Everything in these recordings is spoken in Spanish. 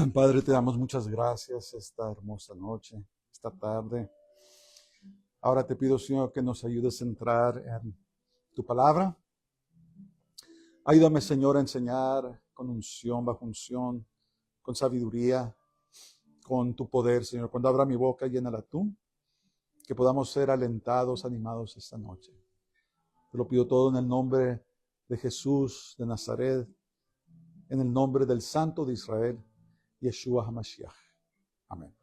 Padre, te damos muchas gracias esta hermosa noche, esta tarde. Ahora te pido, Señor, que nos ayudes a entrar en tu palabra. Ayúdame, Señor, a enseñar con unción, bajo unción, con sabiduría, con tu poder, Señor. Cuando abra mi boca, llénala tú, que podamos ser alentados, animados esta noche. Te lo pido todo en el nombre de Jesús de Nazaret, en el nombre del Santo de Israel, Yeshua HaMashiach. Amén.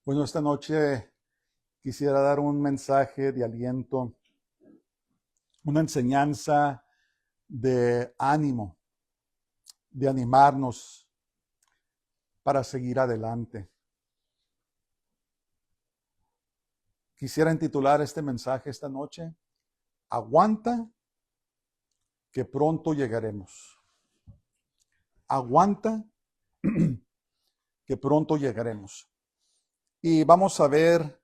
Bueno, esta noche quisiera dar un mensaje de aliento, una enseñanza de ánimo, de animarnos para seguir adelante. Quisiera intitular este mensaje esta noche, Aguanta, que pronto llegaremos. Aguanta, que pronto llegaremos. Y vamos a ver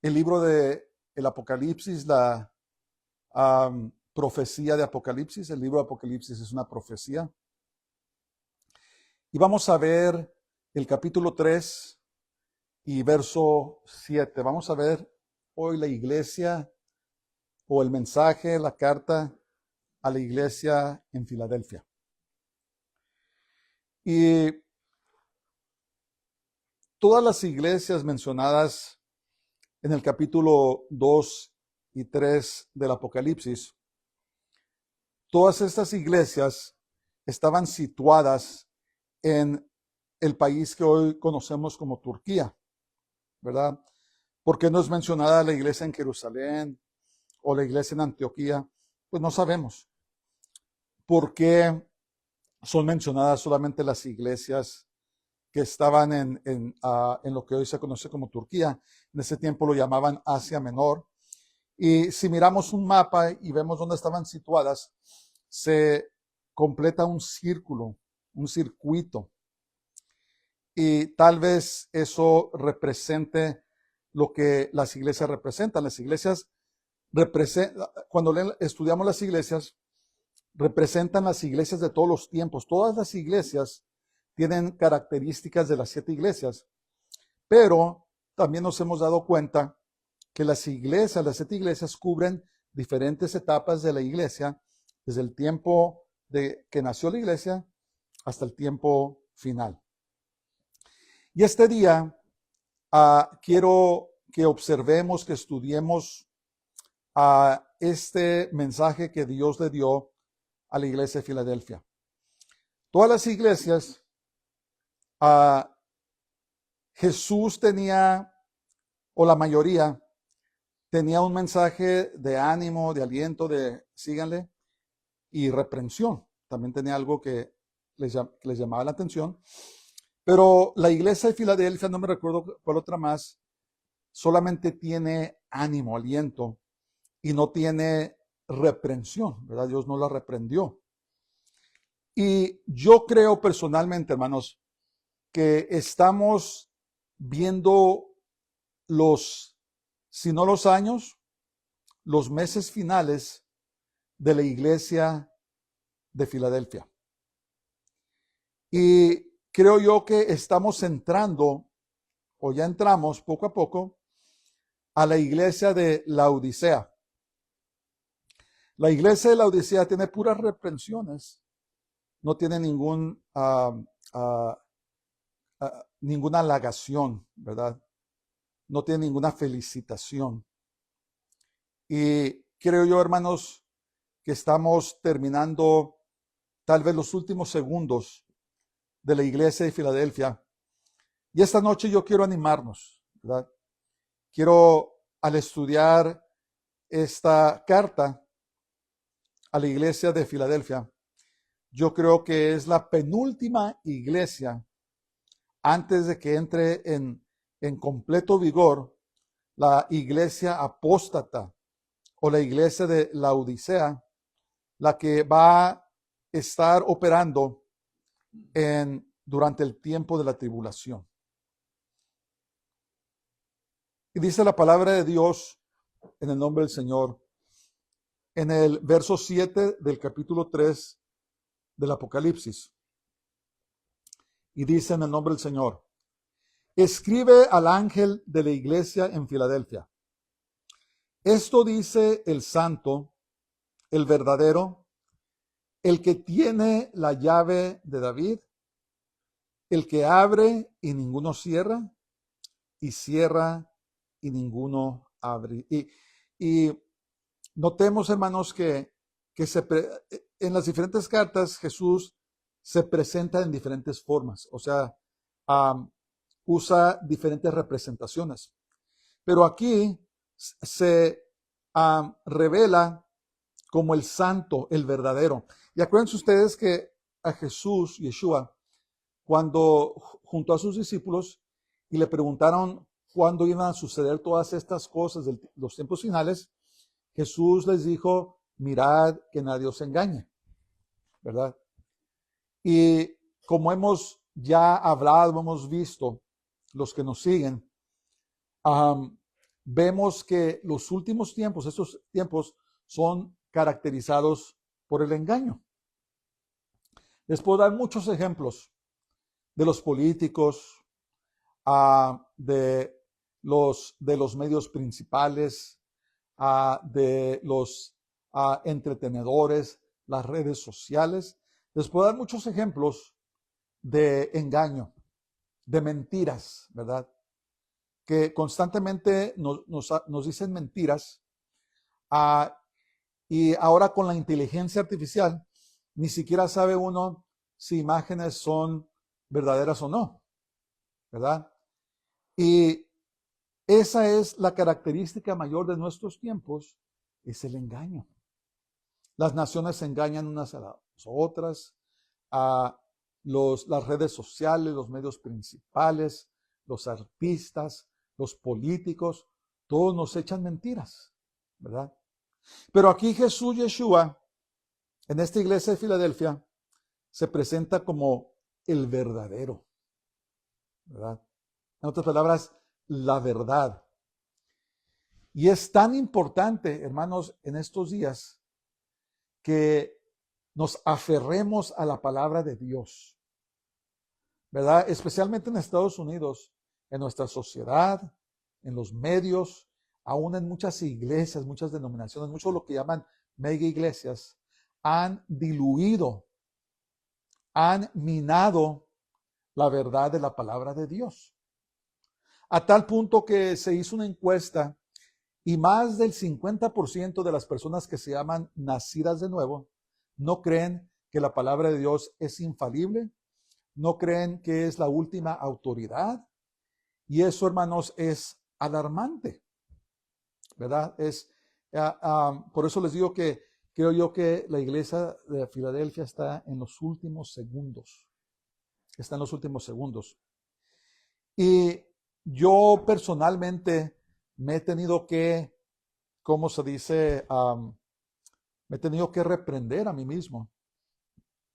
el libro de el Apocalipsis, la profecía de Apocalipsis. El libro de Apocalipsis es una profecía. Y vamos a ver el capítulo 3 y verso 7. Vamos a ver hoy la iglesia o el mensaje, la carta a la iglesia en Filadelfia. Y todas las iglesias mencionadas en el capítulo 2 y 3 del Apocalipsis, todas estas iglesias estaban situadas en el país que hoy conocemos como Turquía, ¿verdad? ¿Por qué no es mencionada la iglesia en Jerusalén o la iglesia en Antioquía? Pues no sabemos. ¿Por qué son mencionadas solamente las iglesias que estaban en lo que hoy se conoce como Turquía? En ese tiempo lo llamaban Asia Menor. Y si miramos un mapa y vemos dónde estaban situadas, se completa un círculo, un circuito. Y tal vez eso represente lo que las iglesias representan. Las iglesias cuando estudiamos las iglesias, representan las iglesias de todos los tiempos. Todas las iglesias tienen características de las 7 iglesias, pero también nos hemos dado cuenta que las 7 iglesias cubren diferentes etapas de la iglesia, desde el tiempo de que nació la iglesia hasta el tiempo final. Y este día quiero que observemos, que estudiemos este mensaje que Dios le dio a la iglesia de Filadelfia. Todas las iglesias, Jesús tenía, o la mayoría, tenía un mensaje de ánimo, de aliento, de síganle, y reprensión. También tenía algo que les llamaba la atención. Pero la iglesia de Filadelfia, no me recuerdo cuál otra más, solamente tiene ánimo, aliento, y no tiene reprensión, ¿verdad? Dios no la reprendió. Y yo creo personalmente, hermanos, que estamos viendo si no los años, los meses finales de la iglesia de Filadelfia. Y creo yo que estamos entrando, o ya entramos poco a poco, a la iglesia de Laodicea. La iglesia de Laodicea tiene puras reprensiones, no tiene ninguna halagación, ¿verdad? No tiene ninguna felicitación. Y creo yo, hermanos, que estamos terminando tal vez los últimos segundos de la iglesia de Filadelfia. Y esta noche yo quiero animarnos, ¿verdad? Quiero, al estudiar esta carta a la iglesia de Filadelfia, yo creo que es la penúltima iglesia antes de que entre en completo vigor la iglesia apóstata o la iglesia de Laodicea, la que va a estar operando durante el tiempo de la tribulación. Y dice la palabra de Dios en el nombre del Señor en el verso 7 del capítulo 3 del Apocalipsis. Y dice en el nombre del Señor: escribe al ángel de la iglesia en Filadelfia. Esto dice el santo, el verdadero, el que tiene la llave de David, el que abre y ninguno cierra, y cierra y ninguno abre. Y notemos, hermanos, que en las diferentes cartas Jesús se presenta en diferentes formas, o sea, usa diferentes representaciones. Pero aquí se revela como el santo, el verdadero. Y acuérdense ustedes que a Jesús, Yeshua, cuando junto a sus discípulos y le preguntaron cuándo iban a suceder todas estas cosas de los tiempos finales, Jesús les dijo: mirad que nadie os engañe, ¿verdad? Y como hemos ya hablado, hemos visto, los que nos siguen, vemos que los últimos tiempos, estos tiempos, son caracterizados por el engaño. Les puedo dar muchos ejemplos de los políticos, de los medios principales, de los entretenedores, las redes sociales. Les puedo dar muchos ejemplos de engaño, de mentiras, ¿verdad? Que constantemente nos dicen mentiras. Y ahora con la inteligencia artificial, ni siquiera sabe uno si imágenes son verdaderas o no, ¿verdad? Y esa es la característica mayor de nuestros tiempos, es el engaño. Las naciones se engañan unas a las otras, las redes sociales, los medios principales, los artistas, los políticos, todos nos echan mentiras, ¿verdad? Pero aquí Jesús Yeshua, en esta iglesia de Filadelfia, se presenta como el verdadero, ¿verdad? En otras palabras, la verdad. Y es tan importante, hermanos, en estos días, que nos aferremos a la palabra de Dios, ¿verdad? Especialmente en Estados Unidos, en nuestra sociedad, en los medios, aún en muchas iglesias, muchas denominaciones, mucho lo que llaman mega iglesias, han diluido, han minado la verdad de la palabra de Dios. A tal punto que se hizo una encuesta y más del 50% de las personas que se llaman nacidas de nuevo no creen que la palabra de Dios es infalible, no creen que es la última autoridad. Y eso, hermanos, es alarmante, ¿verdad? Por eso les digo que creo yo que la iglesia de Filadelfia está en los últimos segundos. Está en los últimos segundos. Y yo personalmente me he tenido que, ¿cómo se dice? Me he tenido que reprender a mí mismo.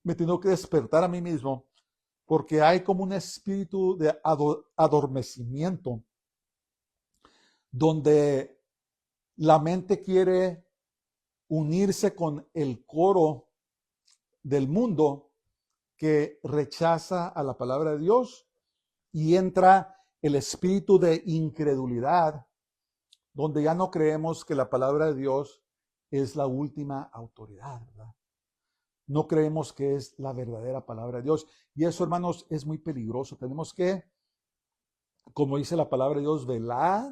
Me he tenido que despertar a mí mismo porque hay como un espíritu de adormecimiento donde la mente quiere unirse con el coro del mundo que rechaza a la palabra de Dios y entra el espíritu de incredulidad donde ya no creemos que la palabra de Dios es la última autoridad, ¿verdad? No creemos que es la verdadera palabra de Dios. Y eso, hermanos, es muy peligroso. Tenemos que, como dice la palabra de Dios, velar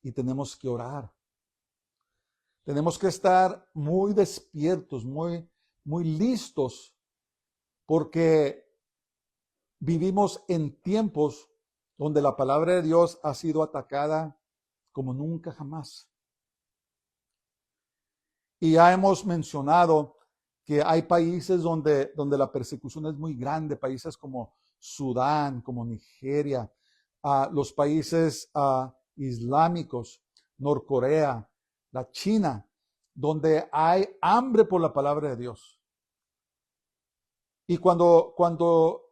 y tenemos que orar. Tenemos que estar muy despiertos, muy listos, porque vivimos en tiempos donde la palabra de Dios ha sido atacada como nunca jamás. Y ya hemos mencionado que hay países donde la persecución es muy grande, países como Sudán, como Nigeria, los países islámicos, Norcorea, la China, donde hay hambre por la palabra de Dios. Y cuando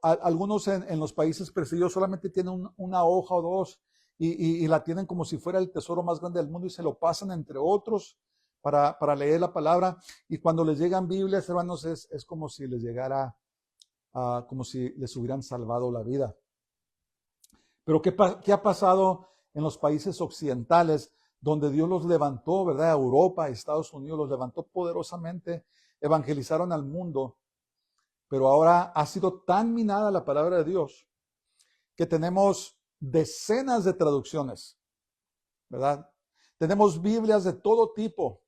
algunos en los países perseguidos solamente tienen una hoja o dos, y la tienen como si fuera el tesoro más grande del mundo y se lo pasan entre otros para leer la palabra. Y cuando les llegan Biblias, hermanos, es como si les llegara, como si les hubieran salvado la vida. Pero ¿qué ha pasado en los países occidentales donde Dios los levantó, verdad? Europa, Estados Unidos los levantó poderosamente, evangelizaron al mundo, pero ahora ha sido tan minada la palabra de Dios que tenemos decenas de traducciones, ¿verdad? Tenemos Biblias de todo tipo,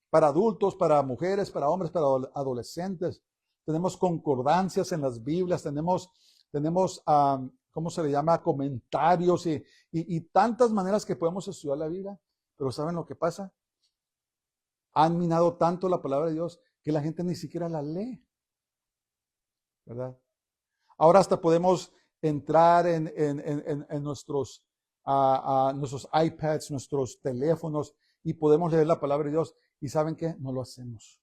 para adultos, para mujeres, para hombres, para adolescentes. Tenemos concordancias en las Biblias, tenemos ¿cómo se le llama? Comentarios y tantas maneras que podemos estudiar la Biblia. Pero ¿saben lo que pasa? Han minado tanto la palabra de Dios que la gente ni siquiera la lee, ¿verdad? Ahora hasta podemos entrar en nuestros iPads, nuestros teléfonos, y podemos leer la palabra de Dios. ¿Y saben qué? No lo hacemos.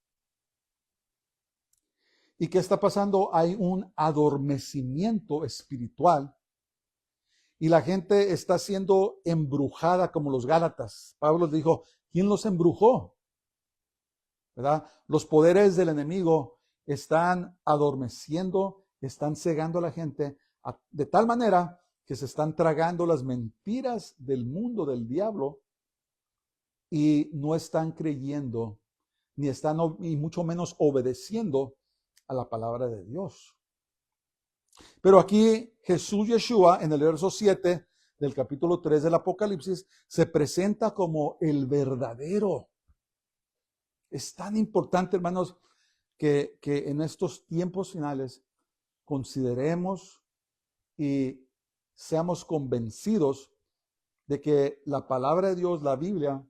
¿Y qué está pasando? Hay un adormecimiento espiritual y la gente está siendo embrujada como los Gálatas. Pablo dijo, ¿quién los embrujó? ¿Verdad? Los poderes del enemigo están adormeciendo, están cegando a la gente de tal manera que se están tragando las mentiras del mundo, del diablo, y no están creyendo, ni están, y mucho menos obedeciendo a la palabra de Dios. Pero aquí Jesús Yeshua, en el verso 7 del capítulo 3 del Apocalipsis, se presenta como el verdadero. Es tan importante, hermanos, que en estos tiempos finales consideremos y seamos convencidos de que la palabra de Dios, la Biblia,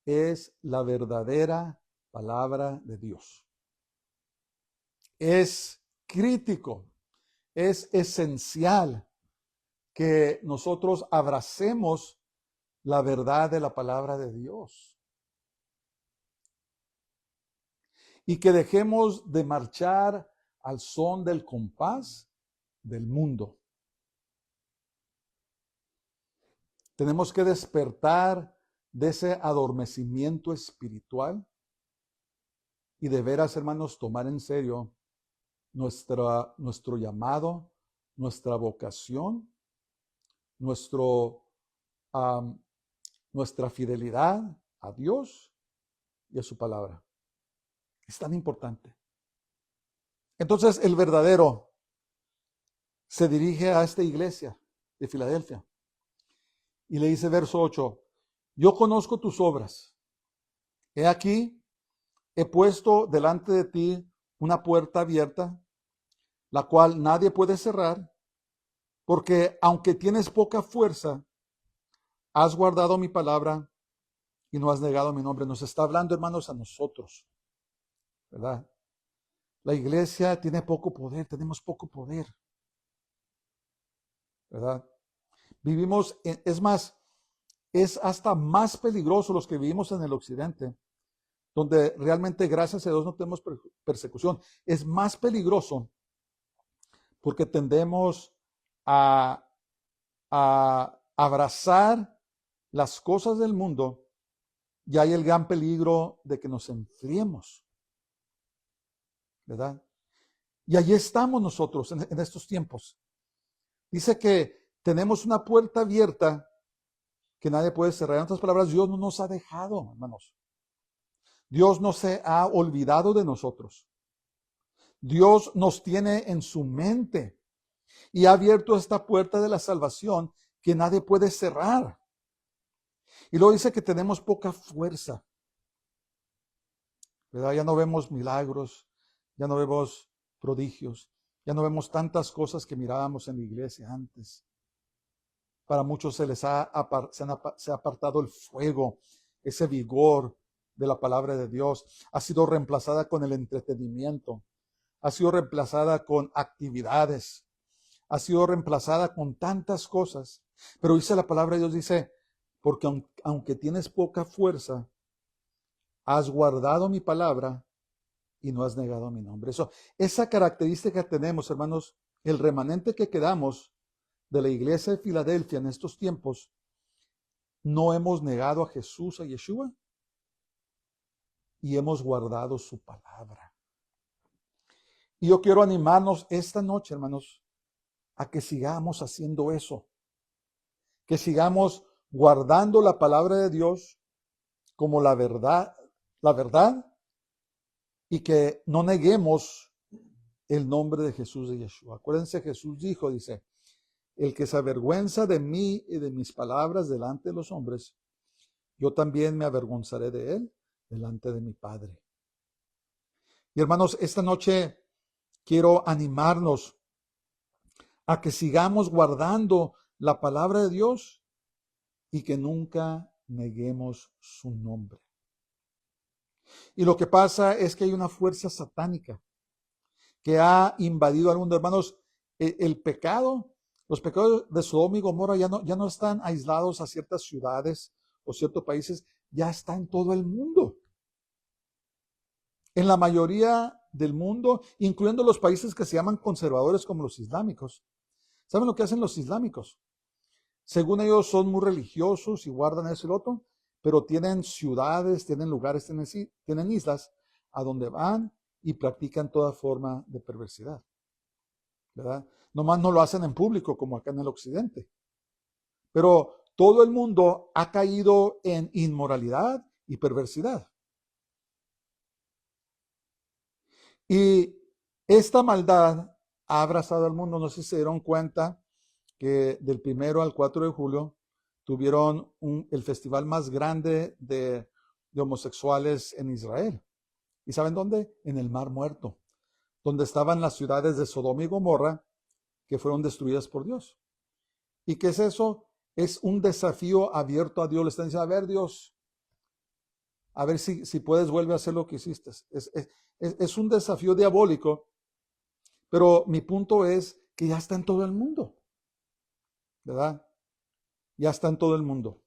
es la verdadera palabra de Dios. Es crítico, es esencial que nosotros abracemos la verdad de la palabra de Dios y que dejemos de marchar al son del compás del mundo. Tenemos que despertar de ese adormecimiento espiritual y de veras, hermanos, tomar en serio nuestro llamado, nuestra vocación, nuestra fidelidad a Dios y a su palabra. Es tan importante. Entonces, el verdadero se dirige a esta iglesia de Filadelfia y le dice, verso 8, yo conozco tus obras. He aquí, he puesto delante de ti una puerta abierta, la cual nadie puede cerrar, porque aunque tienes poca fuerza, has guardado mi palabra y no has negado mi nombre. Nos está hablando, hermanos, a nosotros, ¿verdad? La iglesia tiene poco poder, tenemos poco poder, ¿verdad? Vivimos, es más, es hasta más peligroso los que vivimos en el occidente, donde realmente, gracias a Dios, no tenemos persecución. Es más peligroso porque tendemos a abrazar las cosas del mundo y hay el gran peligro de que nos enfriemos, ¿verdad? Y allí estamos nosotros en estos tiempos. Dice que tenemos una puerta abierta que nadie puede cerrar. En otras palabras, Dios no nos ha dejado, hermanos. Dios no se ha olvidado de nosotros. Dios nos tiene en su mente y ha abierto esta puerta de la salvación que nadie puede cerrar. Y luego dice que tenemos poca fuerza, ¿verdad? Ya no vemos milagros, ya no vemos prodigios, ya no vemos tantas cosas que mirábamos en la iglesia antes. Para muchos se ha apartado el fuego, ese vigor de la palabra de Dios. Ha sido reemplazada con el entretenimiento, ha sido reemplazada con actividades, ha sido reemplazada con tantas cosas. Pero dice la palabra de Dios, dice, porque aunque tienes poca fuerza, has guardado mi palabra y no has negado mi nombre. Esa característica tenemos, hermanos, el remanente que quedamos de la iglesia de Filadelfia en estos tiempos, no hemos negado a Jesús, a Yeshua, y hemos guardado su palabra. Y yo quiero animarnos esta noche, hermanos, a que sigamos haciendo eso, que sigamos guardando la palabra de Dios como la verdad, y que no neguemos el nombre de Jesús de Yeshua. Acuérdense, Jesús dijo, dice, el que se avergüenza de mí y de mis palabras delante de los hombres, yo también me avergonzaré de él delante de mi Padre. Y hermanos, esta noche quiero animarnos a que sigamos guardando la palabra de Dios y que nunca neguemos su nombre. Y lo que pasa es que hay una fuerza satánica que ha invadido al mundo. Hermanos, el pecado, los pecados de Sodoma y Gomorra ya no están aislados a ciertas ciudades o ciertos países, ya está en todo el mundo. En la mayoría del mundo, incluyendo los países que se llaman conservadores como los islámicos. ¿Saben lo que hacen los islámicos? Según ellos son muy religiosos y guardan eso y lo otro, pero tienen ciudades, tienen lugares, tienen islas a donde van y practican toda forma de perversidad, ¿verdad? Nomás no lo hacen en público como acá en el occidente. Pero todo el mundo ha caído en inmoralidad y perversidad. Y esta maldad ha abrazado al mundo. No sé si se dieron cuenta que del 1 al 4 de julio tuvieron el festival más grande de homosexuales en Israel. ¿Y saben dónde? En el Mar Muerto, donde estaban las ciudades de Sodoma y Gomorra que fueron destruidas por Dios. ¿Y qué es eso? Es un desafío abierto a Dios. Le están diciendo, a ver, Dios, a ver si puedes, vuelve a hacer lo que hiciste. Es un desafío diabólico, pero mi punto es que ya está en todo el mundo, ¿verdad? Ya está en todo el mundo.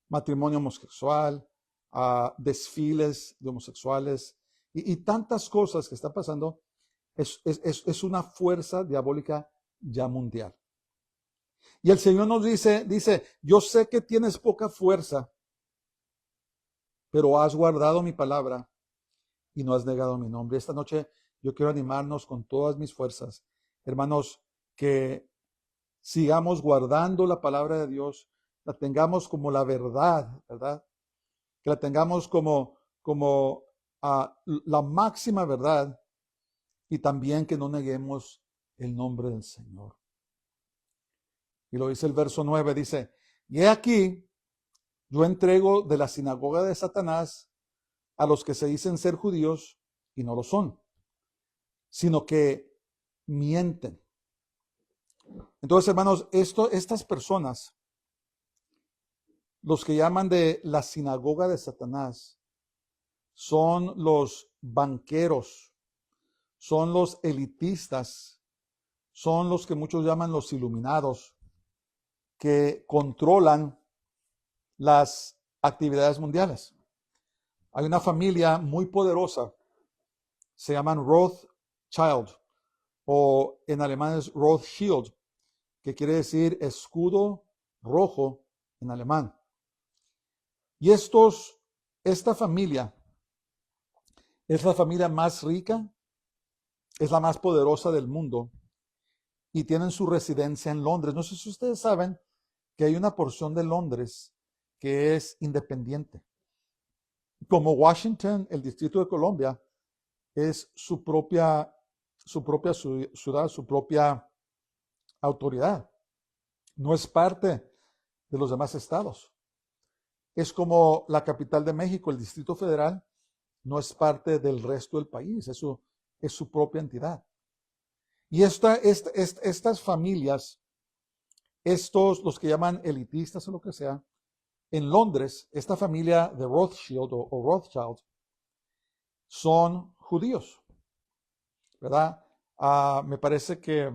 Matrimonio homosexual, desfiles de homosexuales y tantas cosas que están pasando. Es una fuerza diabólica ya mundial. Y el Señor nos dice, yo sé que tienes poca fuerza, pero has guardado mi palabra y no has negado mi nombre. Esta noche yo quiero animarnos con todas mis fuerzas, hermanos, que sigamos guardando la palabra de Dios, la tengamos como la verdad, ¿verdad? Que la tengamos como la máxima verdad y también que no neguemos el nombre del Señor. Y lo dice el verso 9, dice, y he aquí, yo entrego de la sinagoga de Satanás a los que se dicen ser judíos y no lo son, sino que mienten. Entonces, hermanos, estas personas, los que llaman de la sinagoga de Satanás, son los banqueros, son los elitistas, son los que muchos llaman los iluminados, que controlan las actividades mundiales. Hay una familia muy poderosa, se llaman Rothschild, o en alemán es Rothschild, que quiere decir escudo rojo en alemán. Y esta familia es la familia más rica, es la más poderosa del mundo y tienen su residencia en Londres. No sé si ustedes saben que hay una porción de Londres que es independiente. Como Washington, el Distrito de Columbia, es su propia ciudad, su propia autoridad. No es parte de los demás estados. Es como la capital de México, el Distrito Federal, no es parte del resto del país, es su propia entidad. Y estas familias, los que llaman elitistas o lo que sea, en Londres, esta familia de Rothschild o Rothschild son judíos, ¿verdad? Me parece que,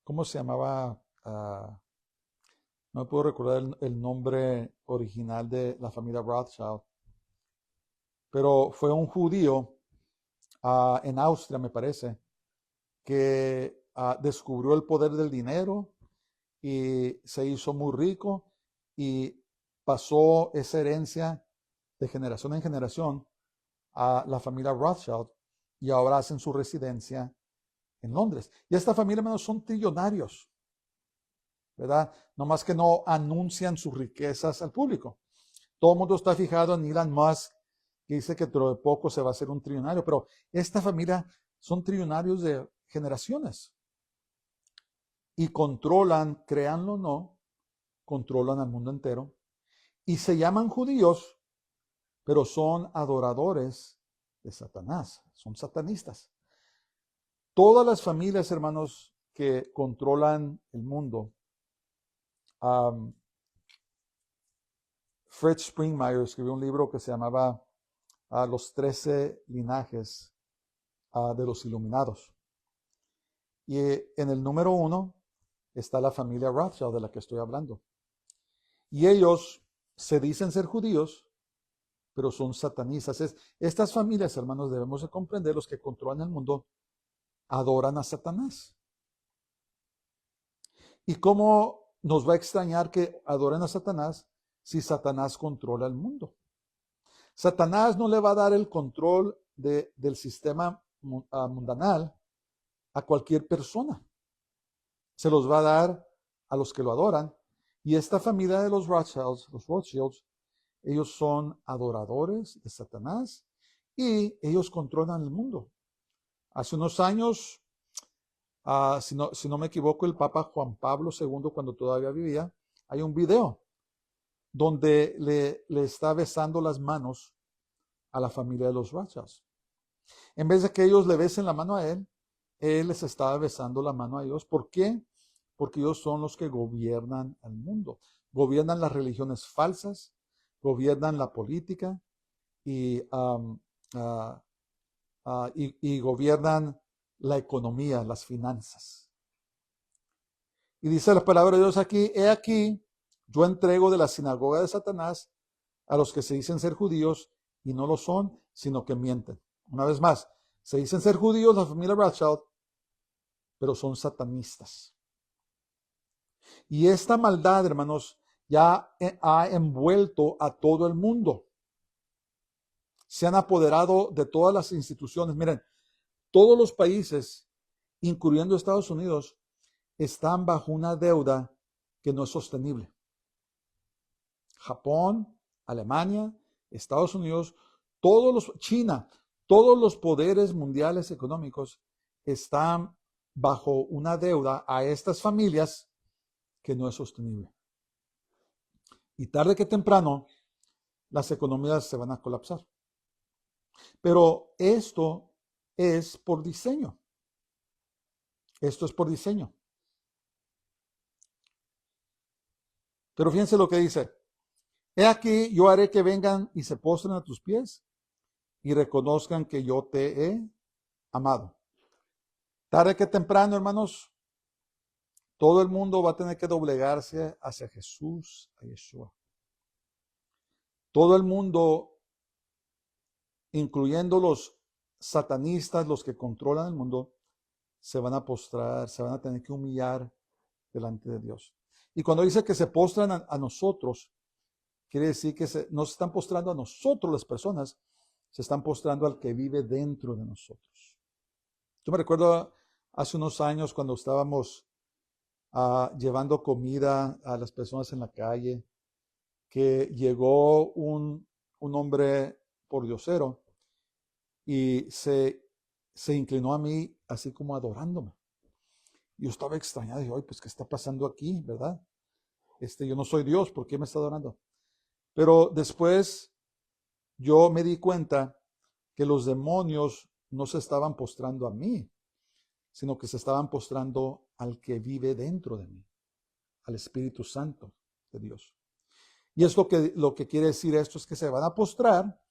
¿cómo se llamaba? No me puedo recordar el nombre original de la familia Rothschild, pero fue un judío en Austria, me parece, que descubrió el poder del dinero y se hizo muy rico y pasó esa herencia de generación en generación a la familia Rothschild y ahora hacen su residencia en Londres. Y esta familia, hermanos, son trillonarios, ¿verdad? Nomás que no anuncian sus riquezas al público. Todo el mundo está fijado en Elon Musk, que dice que dentro de poco se va a hacer un trillonario, pero esta familia son trillonarios de generaciones y controlan, créanlo o no, controlan al mundo entero y se llaman judíos, pero son adoradores de Satanás, son satanistas. Todas las familias, hermanos, que controlan el mundo, Fred Springmeier escribió un libro que se llamaba Los 13 linajes de los iluminados. Y en el número 1 está la familia Rothschild de la que estoy hablando. Y ellos se dicen ser judíos, pero son satanistas. Estas familias, hermanos, debemos de comprender, los que controlan el mundo, adoran a Satanás. ¿Y cómo nos va a extrañar que adoren a Satanás si Satanás controla el mundo? Satanás no le va a dar el control del sistema mundanal a cualquier persona. Se los va a dar a los que lo adoran. Y esta familia de los Rothschilds, ellos son adoradores de Satanás y ellos controlan el mundo. Hace unos años, si no me equivoco, el Papa Juan Pablo II, cuando todavía vivía, hay un video donde le está besando las manos a la familia de los Rothschilds. En vez de que ellos le besen la mano a él les estaba besando la mano a ellos. ¿Por qué? Porque ellos son los que gobiernan el mundo. Gobiernan las religiones falsas, gobiernan la política y gobiernan la economía, las finanzas. Y dice la palabra de Dios aquí: he aquí, yo entrego de la sinagoga de Satanás a los que se dicen ser judíos y no lo son, sino que mienten. Una vez más, se dicen ser judíos la familia Rothschild, pero son satanistas. Y esta maldad, hermanos, ya ha envuelto a todo el mundo. Se han apoderado de todas las instituciones. Miren, todos los países, incluyendo Estados Unidos, están bajo una deuda que no es sostenible. Japón, Alemania, Estados Unidos, China, todos los poderes mundiales económicos están bajo una deuda a estas familias que no es sostenible. Y tarde que temprano, las economías se van a colapsar. Pero esto es por diseño. Esto es por diseño. Pero fíjense lo que dice: he aquí, yo haré que vengan y se postren a tus pies y reconozcan que yo te he amado. Tarde que temprano, hermanos, todo el mundo va a tener que doblegarse hacia Jesús, a Yeshua. Todo el mundo, incluyendo los satanistas, los que controlan el mundo, se van a postrar, se van a tener que humillar delante de Dios. Y cuando dice que se postran a nosotros, quiere decir que no se están postrando a nosotros las personas, se están postrando al que vive dentro de nosotros. Yo me recuerdo hace unos años cuando estábamos llevando comida a las personas en la calle, que llegó un hombre pordiosero y se inclinó a mí así como adorándome. Yo estaba extrañado, y pues ¿qué está pasando aquí, verdad? Yo no soy Dios, ¿por qué me está adorando? Pero después yo me di cuenta que los demonios no se estaban postrando a mí, sino que se estaban postrando al que vive dentro de mí, al Espíritu Santo de Dios. Y es lo que quiere decir esto, es que se van a postrar,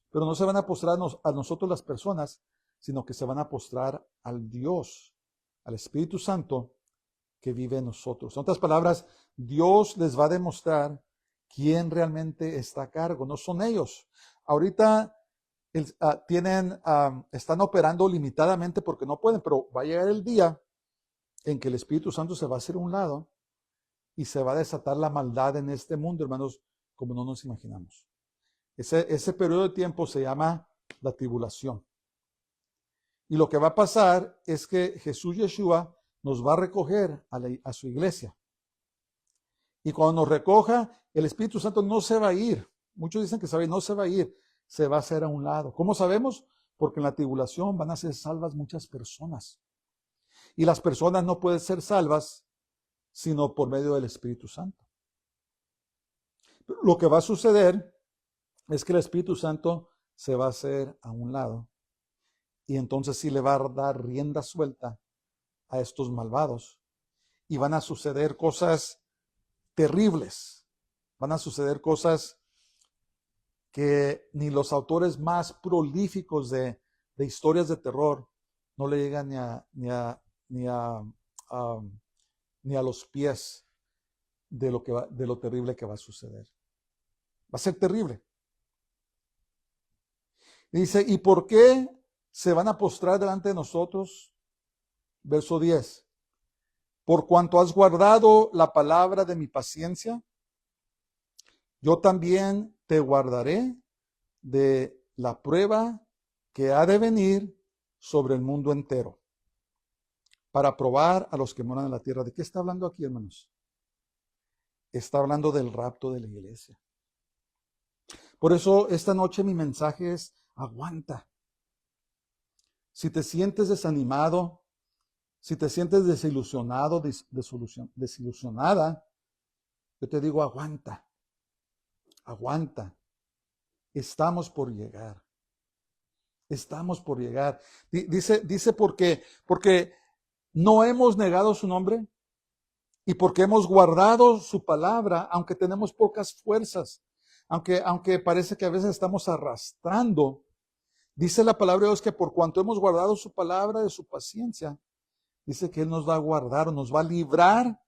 pero no se van a postrar a nosotros las personas, sino que se van a postrar al Dios, al Espíritu Santo que vive en nosotros. En otras palabras, Dios les va a demostrar quién realmente está a cargo, no son ellos. Ahorita están operando limitadamente porque no pueden, pero va a llegar el día en que el Espíritu Santo se va a hacer a un lado y se va a desatar la maldad en este mundo, hermanos, como no nos imaginamos. Ese periodo de tiempo se llama la tribulación. Y lo que va a pasar es que Jesús Yeshua nos va a recoger a su iglesia. Y cuando nos recoja, el Espíritu Santo no se va a ir. Muchos dicen que se va a ir, no se va a ir, se va a hacer a un lado. ¿Cómo sabemos? Porque en la tribulación van a ser salvas muchas personas. Y las personas no pueden ser salvas sino por medio del Espíritu Santo. Lo que va a suceder es que el Espíritu Santo se va a hacer a un lado. Y entonces sí le va a dar rienda suelta a estos malvados. Y van a suceder cosas terribles. Van a suceder cosas que ni los autores más prolíficos de historias de terror no le llegan ni a los pies de lo terrible que va a suceder. Va a ser terrible. Dice, ¿y por qué se van a postrar delante de nosotros? Verso 10. Por cuanto has guardado la palabra de mi paciencia, yo también te guardaré de la prueba que ha de venir sobre el mundo entero, para probar a los que moran en la tierra. ¿De qué está hablando aquí, hermanos? Está hablando del rapto de la iglesia. Por eso esta noche mi mensaje es: aguanta. Si te sientes desanimado, si te sientes desilusionado, desilusionada, yo te digo, aguanta. Aguanta. Estamos por llegar. Estamos por llegar. Dice porque no hemos negado su nombre y porque hemos guardado su palabra, aunque tenemos pocas fuerzas, aunque parece que a veces estamos arrastrando. Dice la palabra de Dios que por cuanto hemos guardado su palabra de su paciencia, dice que Él nos va a guardar o nos va a librar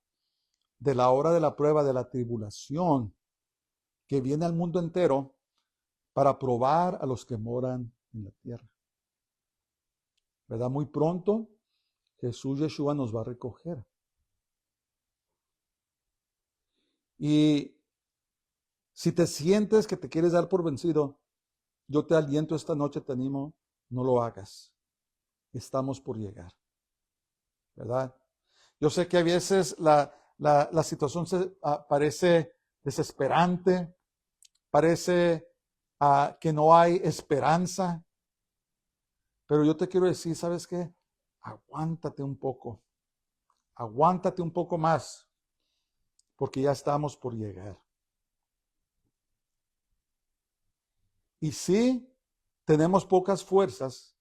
de la hora de la prueba, de la tribulación que viene al mundo entero para probar a los que moran en la tierra. ¿Verdad? Muy pronto Jesús Yeshua nos va a recoger. Y si te sientes que te quieres dar por vencido, yo te aliento esta noche, te animo, no lo hagas. Estamos por llegar. ¿Verdad? Yo sé que a veces la situación parece desesperante, parece que no hay esperanza, pero yo te quiero decir, ¿sabes qué? Aguántate un poco más, porque ya estamos por llegar. Y sí, tenemos pocas fuerzas,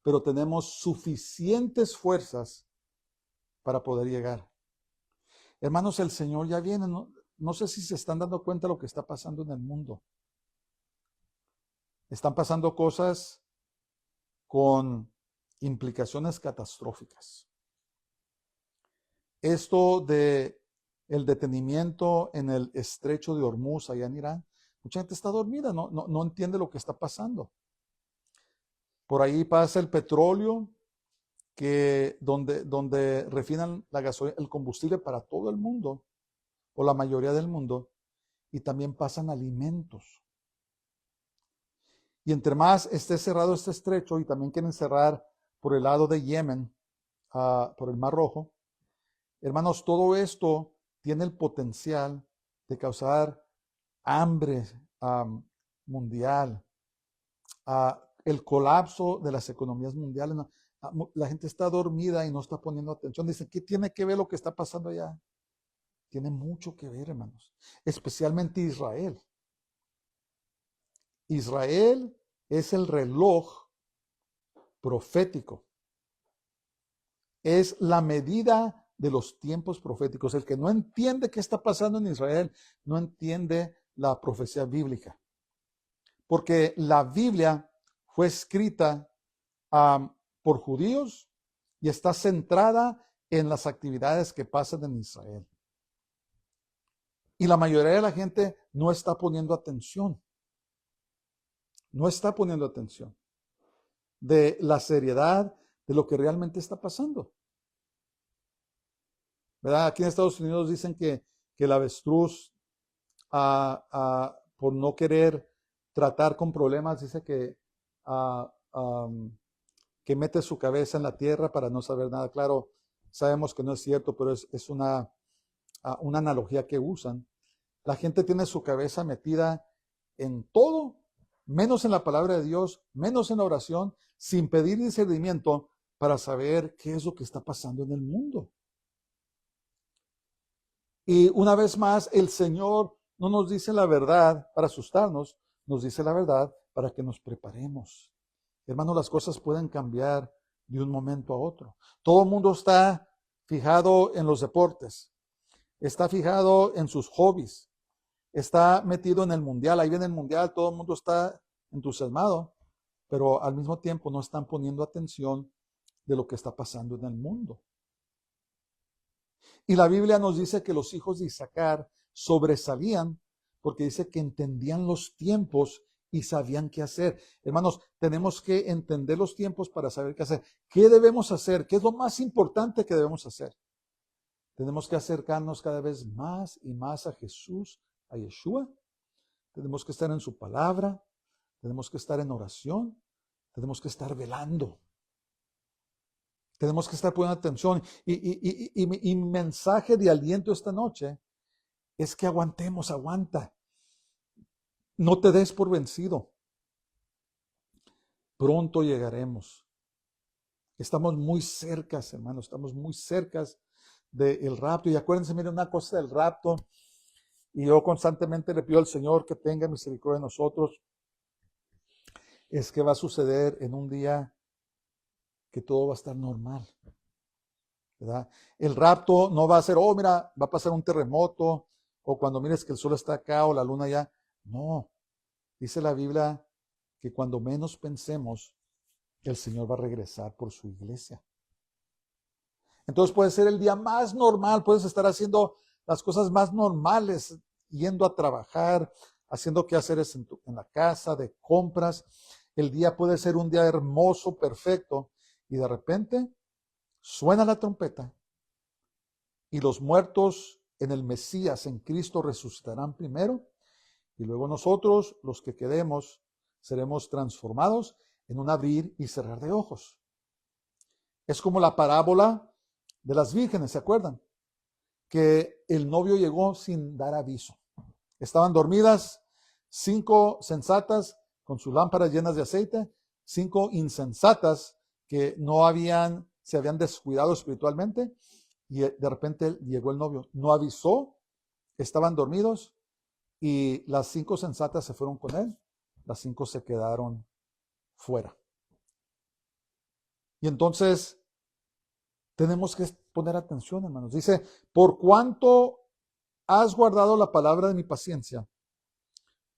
pero tenemos suficientes fuerzas para poder llegar. Hermanos, el Señor ya viene. No sé si se están dando cuenta de lo que está pasando en el mundo. Están pasando cosas con implicaciones catastróficas. Esto de el detenimiento en el estrecho de Hormuz allá en Irán, mucha gente está dormida, no entiende lo que está pasando. Por ahí pasa el petróleo, donde refinan la gasolina, el combustible para todo el mundo, o la mayoría del mundo, y también pasan alimentos. Y entre más esté cerrado este estrecho, y también quieren cerrar por el lado de Yemen, por el Mar Rojo, hermanos, todo esto tiene el potencial de causar hambre mundial, el colapso de las economías mundiales. La gente está dormida y no está poniendo atención. Dice, ¿qué tiene que ver lo que está pasando allá? Tiene mucho que ver, hermanos. Especialmente Israel. Israel es el reloj profético. Es la medida de los tiempos proféticos. El que no entiende qué está pasando en Israel, no entiende la profecía bíblica. Porque la Biblia fue escrita por judíos y está centrada en las actividades que pasan en Israel. Y la mayoría de la gente no está poniendo atención. No está poniendo atención de la seriedad de lo que realmente está pasando. ¿verdad? Aquí en Estados Unidos dicen que el avestruz, por no querer tratar con problemas, dice ah, am, que mete su cabeza en la tierra para no saber nada. Claro, sabemos que no es cierto, pero es una analogía que usan. La gente tiene su cabeza metida en todo, menos en la palabra de Dios, menos en la oración, sin pedir discernimiento para saber qué es lo que está pasando en el mundo. Y una vez más, el Señor no nos dice la verdad para asustarnos, nos dice la verdad para que nos preparemos. Hermano, las cosas pueden cambiar de un momento a otro. Todo el mundo está fijado en los deportes, está fijado en sus hobbies, está metido en el mundial. Ahí viene el mundial, todo el mundo está entusiasmado, pero al mismo tiempo no están poniendo atención de lo que está pasando en el mundo. Y la Biblia nos dice que los hijos de Isaacar sobresalían porque dice que entendían los tiempos y sabían qué hacer. Hermanos, tenemos que entender los tiempos para saber qué hacer. ¿Qué debemos hacer? ¿Qué es lo más importante que debemos hacer? Tenemos que acercarnos cada vez más y más a Jesús, a Yeshua. Tenemos que estar en su palabra. Tenemos que estar en oración. Tenemos que estar velando. Tenemos que estar poniendo atención. Y mi mensaje de aliento esta noche es que aguantemos, aguanta. No te des por vencido. Pronto llegaremos. Estamos muy cerca, hermanos, estamos muy cerca del rapto. Y acuérdense, miren una cosa del rapto. Y yo constantemente le pido al Señor que tenga misericordia de nosotros. Es que va a suceder en un día que todo va a estar normal, ¿verdad? El rapto no va a ser, oh, mira, va a pasar un terremoto, o cuando mires que el sol está acá o la luna allá. No, dice la Biblia que cuando menos pensemos, el Señor va a regresar por su iglesia. Entonces puede ser el día más normal, puedes estar haciendo las cosas más normales, yendo a trabajar, haciendo quehaceres en la casa, de compras. El día puede ser un día hermoso, perfecto, y de repente suena la trompeta y los muertos en el Mesías, en Cristo, resucitarán primero, y luego nosotros, los que quedemos, seremos transformados en un abrir y cerrar de ojos. Es como la parábola de las vírgenes, ¿se acuerdan? Que el novio llegó sin dar aviso. Estaban dormidas, 5 sensatas con sus lámparas llenas de aceite, 5 insensatas que se habían descuidado espiritualmente, y de repente llegó el novio. No avisó, estaban dormidos, y las 5 sensatas se fueron con él, las 5 se quedaron fuera. Y entonces tenemos que poner atención, hermanos. Dice, por cuanto has guardado la palabra de mi paciencia,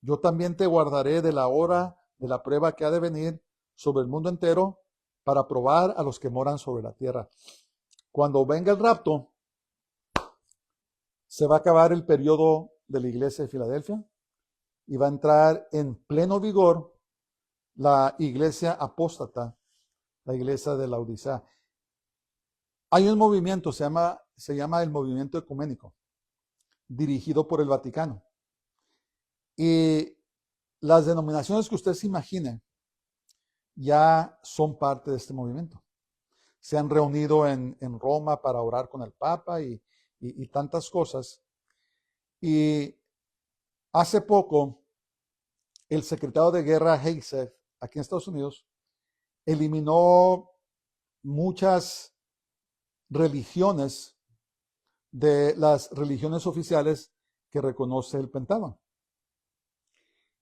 yo también te guardaré de la hora de la prueba que ha de venir sobre el mundo entero para probar a los que moran sobre la tierra. Cuando venga el rapto, se va a acabar el periodo de la iglesia de Filadelfia y va a entrar en pleno vigor la iglesia apóstata, la iglesia de la Odisea. Hay un movimiento, se llama el movimiento ecuménico, dirigido por el Vaticano. Y las denominaciones que usted se imagine ya son parte de este movimiento. Se han reunido en Roma para orar con el Papa y tantas cosas. Y hace poco, el secretario de Guerra Hegseth, aquí en Estados Unidos, eliminó muchas religiones de las religiones oficiales que reconoce el Pentágono.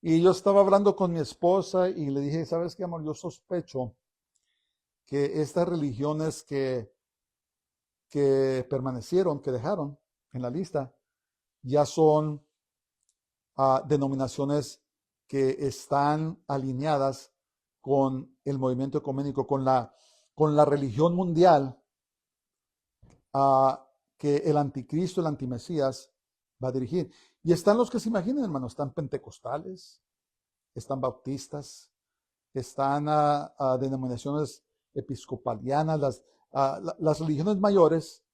Y yo estaba hablando con mi esposa y le dije, ¿sabes qué, amor? Yo sospecho que estas religiones que permanecieron, que dejaron en la lista, ya son denominaciones que están alineadas con el movimiento ecuménico, con la religión mundial que el anticristo, el antimesías va a dirigir. Y están los que se imaginan, hermanos, están pentecostales, están bautistas, están denominaciones episcopalianas, las religiones mayores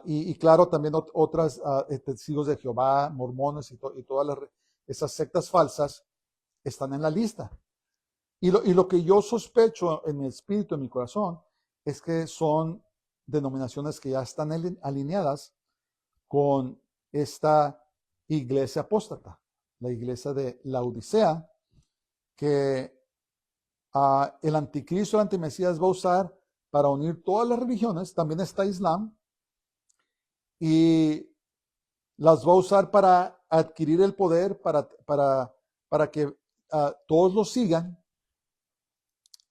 Y claro, también otras testigos de Jehová, mormones y todas esas sectas falsas están en la lista. Y lo que yo sospecho en mi espíritu, en mi corazón, es que son denominaciones que ya están alineadas con esta iglesia apóstata, la iglesia de Laodicea, que el anticristo, el antimesías va a usar para unir todas las religiones. También está Islam, y las va a usar para adquirir el poder, para que todos lo sigan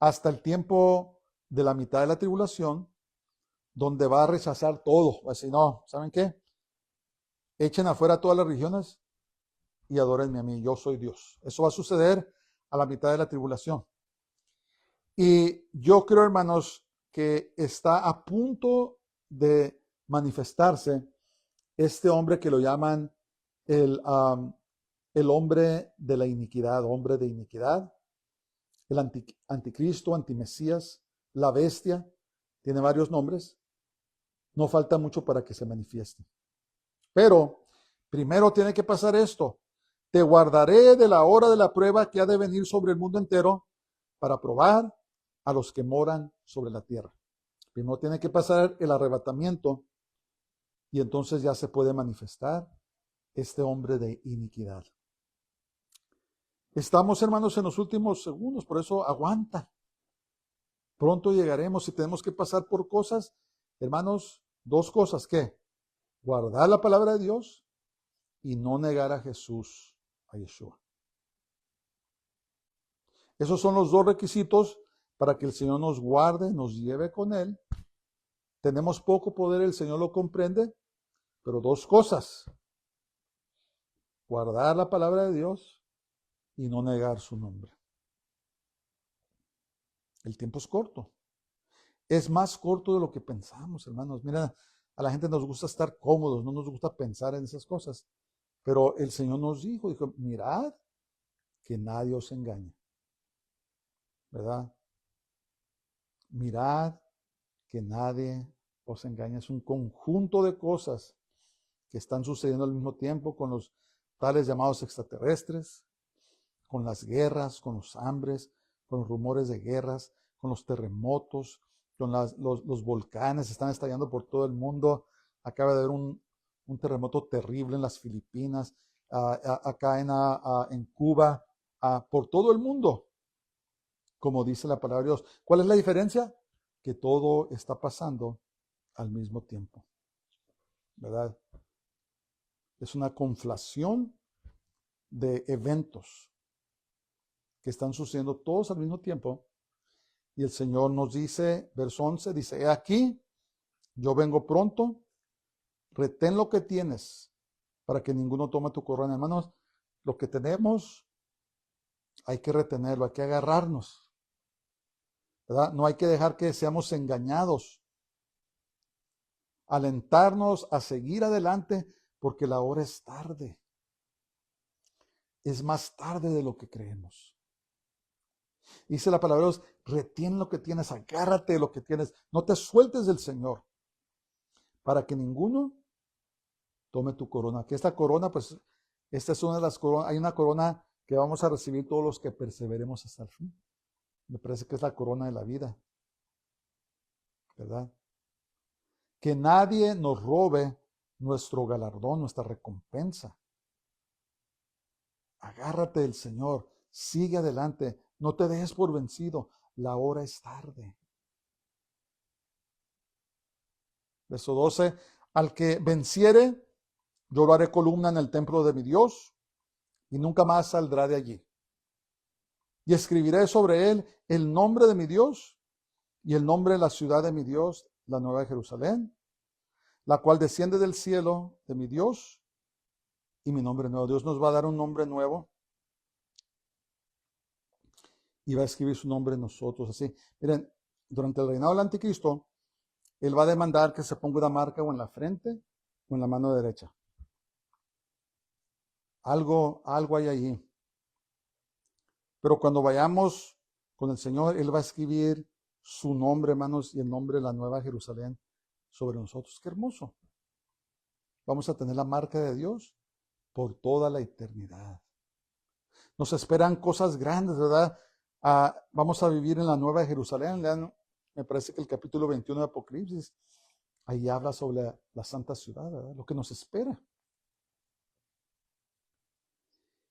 hasta el tiempo de la mitad de la tribulación, donde va a rechazar todo. Va a decir, no, ¿saben qué? Echen afuera todas las religiones y adórenme a mí, yo soy Dios. Eso va a suceder a la mitad de la tribulación. Y yo creo, hermanos, que está a punto de manifestarse este hombre que lo llaman el hombre de la iniquidad, hombre de iniquidad, el anticristo, antimesías, la bestia, tiene varios nombres. No falta mucho para que se manifieste. Pero primero tiene que pasar esto. Te guardaré de la hora de la prueba que ha de venir sobre el mundo entero para probar a los que moran sobre la tierra. Primero tiene que pasar el arrebatamiento y entonces ya se puede manifestar este hombre de iniquidad. Estamos, hermanos, en los últimos segundos, por eso aguanta. Pronto llegaremos. Si tenemos que pasar por cosas, hermanos, dos cosas. ¿Qué? Guardar la palabra de Dios y no negar a Jesús, a Yeshua. Esos son los dos requisitos para que el Señor nos guarde, nos lleve con Él. Tenemos poco poder, el Señor lo comprende, pero dos cosas. Guardar la palabra de Dios y no negar su nombre. El tiempo es corto. Es más corto de lo que pensamos, hermanos. Mira, a la gente nos gusta estar cómodos, no nos gusta pensar en esas cosas. Pero el Señor nos dijo, mirad que nadie os engañe. ¿Verdad? Mirad que nadie os engañe. Es un conjunto de cosas que están sucediendo al mismo tiempo con los tales llamados extraterrestres, con las guerras, con los hambres, con los rumores de guerras, con los terremotos, con los volcanes están estallando por todo el mundo. Acaba de haber un terremoto terrible en las Filipinas, acá en Cuba, por todo el mundo, como dice la palabra de Dios. ¿Cuál es la diferencia? Que todo está pasando al mismo tiempo, ¿verdad? Es una conflación de eventos que están sucediendo todos al mismo tiempo. Y el Señor nos dice, verso 11, dice, he aquí, yo vengo pronto, retén lo que tienes para que ninguno tome tu corona. Hermanos, lo que tenemos hay que retenerlo, hay que agarrarnos, ¿verdad? No hay que dejar que seamos engañados. Alentarnos a seguir adelante porque la hora es tarde. Es más tarde de lo que creemos. Dice la palabra de Dios, retén lo que tienes, agárrate de lo que tienes, no te sueltes del Señor, para que ninguno tome tu corona. Que esta corona, pues, esta es una de las coronas, hay una corona que vamos a recibir todos los que perseveremos hasta el fin. Me parece que es la corona de la vida, ¿verdad? Que nadie nos robe nuestro galardón, nuestra recompensa. Agárrate del Señor, sigue adelante, no te dejes por vencido, la hora es tarde. Verso 12, al que venciere, yo lo haré columna en el templo de mi Dios y nunca más saldrá de allí. Y escribiré sobre él el nombre de mi Dios y el nombre de la ciudad de mi Dios, la Nueva Jerusalén, la cual desciende del cielo de mi Dios y mi nombre nuevo. Dios nos va a dar un nombre nuevo y va a escribir su nombre en nosotros. Así, miren, durante el reinado del anticristo, él va a demandar que se ponga una marca o en la frente o en la mano derecha. Algo hay allí. Pero cuando vayamos con el Señor, Él va a escribir su nombre, hermanos, y el nombre de la Nueva Jerusalén sobre nosotros. Qué hermoso. Vamos a tener la marca de Dios por toda la eternidad. Nos esperan cosas grandes, ¿verdad? Vamos a vivir en la Nueva Jerusalén. Lean, me parece que el capítulo 21 de Apocalipsis, ahí habla sobre la santa ciudad, ¿verdad? Lo que nos espera.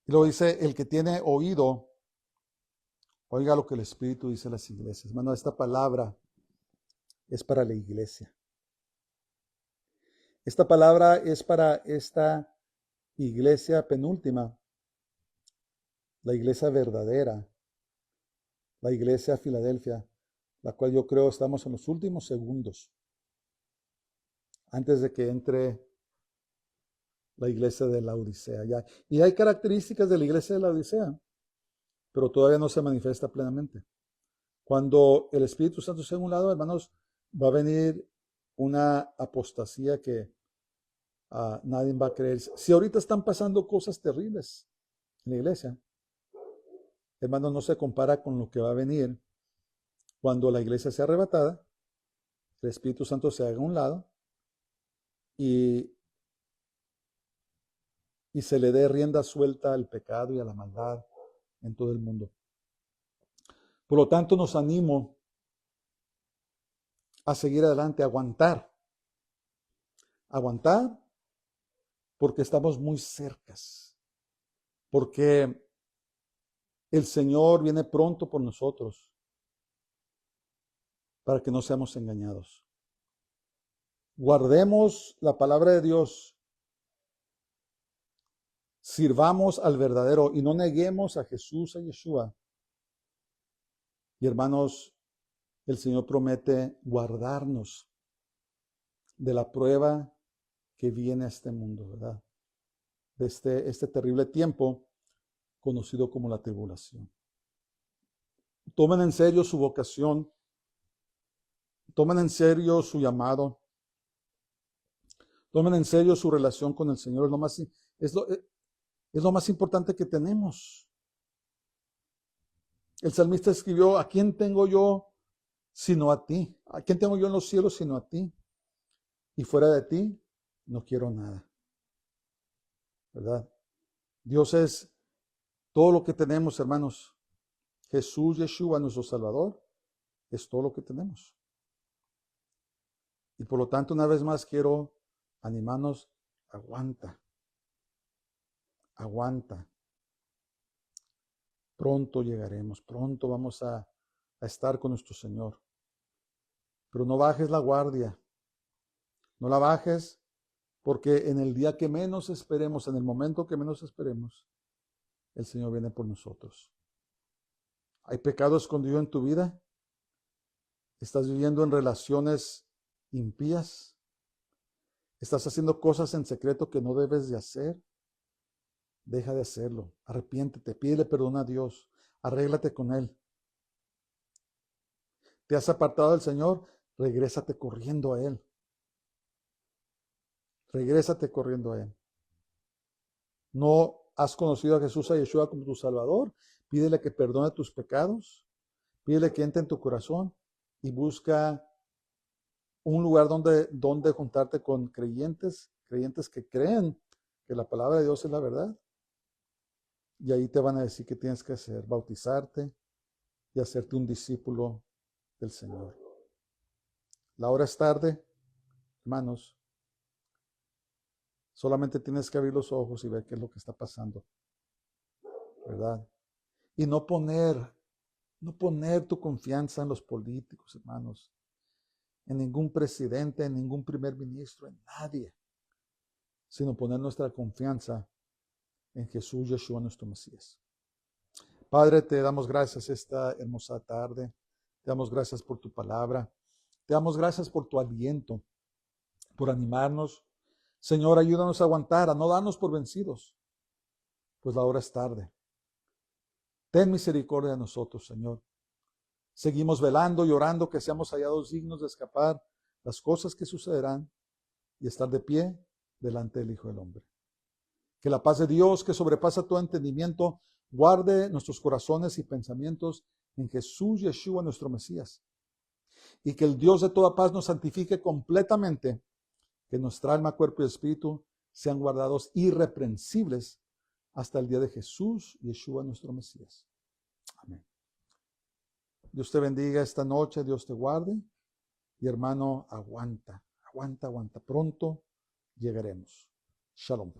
Y luego dice, el que tiene oído, oiga lo que el Espíritu dice a las iglesias. Hermano, esta palabra es para la iglesia. Esta palabra es para esta iglesia penúltima, la iglesia verdadera, la iglesia Filadelfia, la cual yo creo estamos en los últimos segundos antes de que entre la iglesia de la Odisea. Y hay características de la iglesia de la Odisea, pero todavía no se manifiesta plenamente. Cuando el Espíritu Santo esté en un lado, hermanos, va a venir una apostasía que nadie va a creer. Si ahorita están pasando cosas terribles en la iglesia, hermanos, no se compara con lo que va a venir cuando la iglesia sea arrebatada, el Espíritu Santo se haga a un lado y se le dé rienda suelta al pecado y a la maldad en todo el mundo. Por lo tanto, nos animo a seguir adelante, a aguantar. Aguantar porque estamos muy cercas. Porque el Señor viene pronto por nosotros para que no seamos engañados. Guardemos la palabra de Dios. Sirvamos al verdadero y no neguemos a Jesús, a Yeshua. Y hermanos, el Señor promete guardarnos de la prueba que viene a este mundo, ¿verdad? De este terrible tiempo conocido como la tribulación. Tomen en serio su vocación. Tomen en serio su llamado. Tomen en serio su relación con el Señor. Es lo más importante que tenemos. El salmista escribió, ¿a quién tengo yo sino a ti? ¿A quién tengo yo en los cielos sino a ti? Y fuera de ti no quiero nada. ¿Verdad? Dios es todo lo que tenemos, hermanos. Jesús, Yeshua, nuestro Salvador, es todo lo que tenemos. Y por lo tanto, una vez más quiero animarnos, aguanta. Aguanta. Pronto llegaremos, pronto vamos a estar con nuestro Señor. Pero no bajes la guardia. No la bajes porque en el día que menos esperemos, en el momento que menos esperemos, el Señor viene por nosotros. ¿Hay pecado escondido en tu vida? ¿Estás viviendo en relaciones impías? ¿Estás haciendo cosas en secreto que no debes de hacer? Deja de hacerlo. Arrepiéntete, pídele perdón a Dios. Arréglate con Él. ¿Te has apartado del Señor? Regrésate corriendo a Él. Regrésate corriendo a Él. ¿No has conocido a Jesús, a Yeshua como tu Salvador? Pídele que perdone tus pecados. Pídele que entre en tu corazón y busca un lugar donde juntarte con creyentes que creen que la palabra de Dios es la verdad. Y ahí te van a decir qué tienes que hacer, bautizarte y hacerte un discípulo del Señor. La hora es tarde, hermanos. Solamente tienes que abrir los ojos y ver qué es lo que está pasando, ¿verdad? Y no poner tu confianza en los políticos, hermanos, en ningún presidente, en ningún primer ministro, en nadie, sino poner nuestra confianza en Jesús, Yeshua, nuestro Mesías. Padre, te damos gracias esta hermosa tarde. Te damos gracias por tu palabra. Te damos gracias por tu aliento, por animarnos. Señor, ayúdanos a aguantar, a no darnos por vencidos, pues la hora es tarde. Ten misericordia de nosotros, Señor. Seguimos velando y orando que seamos hallados dignos de escapar las cosas que sucederán y estar de pie delante del Hijo del Hombre. Que la paz de Dios, que sobrepasa todo entendimiento, guarde nuestros corazones y pensamientos en Jesús Yeshua, nuestro Mesías. y que el Dios de toda paz nos santifique completamente, que nuestra alma, cuerpo y espíritu sean guardados irreprensibles hasta el día de Jesús, Yeshua, nuestro Mesías. Amén. Dios te bendiga esta noche, Dios te guarde. Y hermano, aguanta. Pronto llegaremos. Shalom.